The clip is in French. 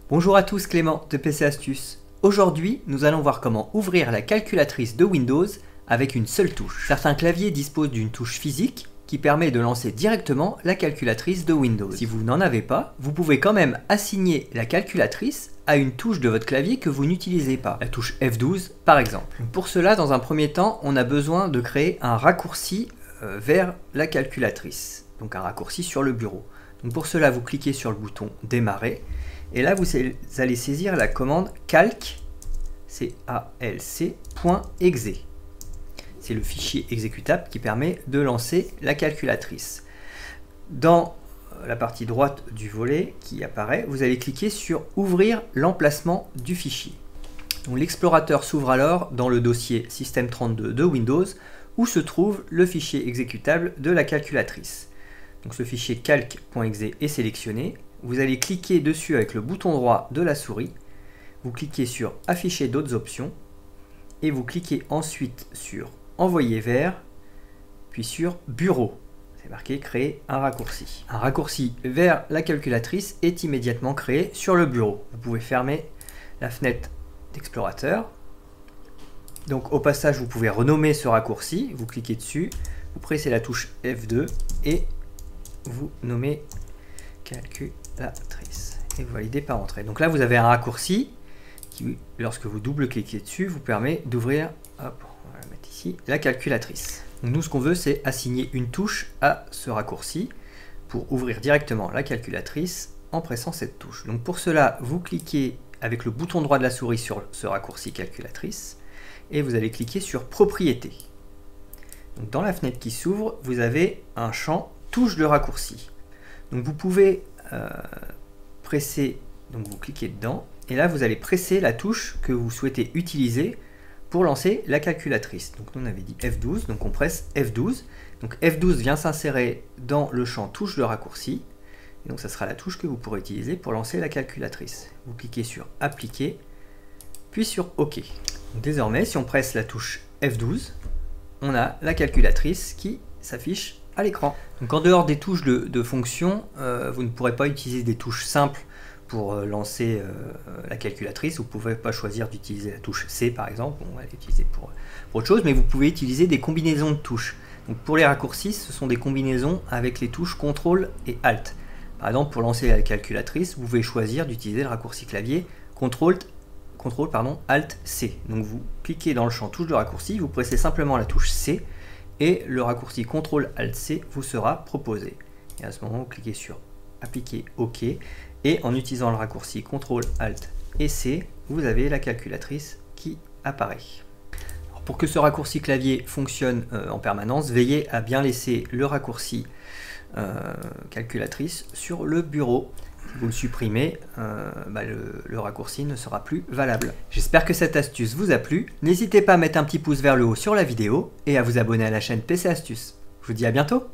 Bonjour à tous, Clément de PC Astuces. Aujourd'hui, nous allons voir comment ouvrir la calculatrice de Windows avec une seule touche. Certains claviers disposent d'une touche physique qui permet de lancer directement la calculatrice de Windows. Si vous n'en avez pas, vous pouvez quand même assigner la calculatrice à une touche de votre clavier que vous n'utilisez pas, la touche F12 par exemple. Pour cela, dans un premier temps, on a besoin de créer un raccourci vers la calculatrice, donc un raccourci sur le bureau. Donc pour cela, vous cliquez sur le bouton démarrer et là vous allez saisir la commande calc, .exe. C'est le fichier exécutable qui permet de lancer la calculatrice. Dans la partie droite du volet qui apparaît, vous allez cliquer sur ouvrir l'emplacement du fichier. L'explorateur s'ouvre alors dans le dossier System32 de Windows où se trouve le fichier exécutable de la calculatrice. Donc ce fichier calc.exe est sélectionné. Vous allez cliquer dessus avec le bouton droit de la souris. Vous cliquez sur afficher d'autres options et vous cliquez ensuite sur envoyer vers, puis sur bureau. C'est marqué créer un raccourci. Un raccourci vers la calculatrice est immédiatement créé sur le bureau. Vous pouvez fermer la fenêtre d'explorateur. Donc au passage, vous pouvez renommer ce raccourci. Vous cliquez dessus, vous pressez la touche F2 et vous nommez calculatrice et vous validez par entrée. Donc là, vous avez un raccourci qui, lorsque vous double-cliquez dessus, vous permet d'ouvrir, on va la mettre ici, la calculatrice. Donc nous, ce qu'on veut, c'est assigner une touche à ce raccourci pour ouvrir directement la calculatrice en pressant cette touche. Donc pour cela, vous cliquez avec le bouton droit de la souris sur ce raccourci calculatrice et vous allez cliquer sur propriétés. Donc dans la fenêtre qui s'ouvre, vous avez un champ touche de raccourci. Donc vous pouvez presser, donc vous cliquez dedans et là vous allez presser la touche que vous souhaitez utiliser pour lancer la calculatrice. Donc nous on avait dit F12, donc on presse F12. Donc F12 vient s'insérer dans le champ touche de raccourci. Et donc ça sera la touche que vous pourrez utiliser pour lancer la calculatrice. Vous cliquez sur appliquer, puis sur OK. Donc désormais, si on presse la touche F12, on a la calculatrice qui s'affiche à l'écran. Donc en dehors des touches de fonction, vous ne pourrez pas utiliser des touches simples pour lancer la calculatrice. Vous ne pouvez pas choisir d'utiliser la touche C par exemple, on va l'utiliser pour autre chose, mais vous pouvez utiliser des combinaisons de touches. Donc pour les raccourcis, ce sont des combinaisons avec les touches CTRL et ALT. Par exemple, pour lancer la calculatrice, vous pouvez choisir d'utiliser le raccourci clavier CTRL ALT C. Donc vous cliquez dans le champ touche de raccourci, vous pressez simplement la touche C et le raccourci CTRL ALT C vous sera proposé. Et à ce moment, vous cliquez sur appliquer OK et en utilisant le raccourci CTRL ALT et C, vous avez la calculatrice qui apparaît. Alors pour que ce raccourci clavier fonctionne en permanence, veillez à bien laisser le raccourci calculatrice sur le bureau. Si vous le supprimez, le raccourci ne sera plus valable. J'espère que cette astuce vous a plu. N'hésitez pas à mettre un petit pouce vers le haut sur la vidéo et à vous abonner à la chaîne PC Astuces. Je vous dis à bientôt.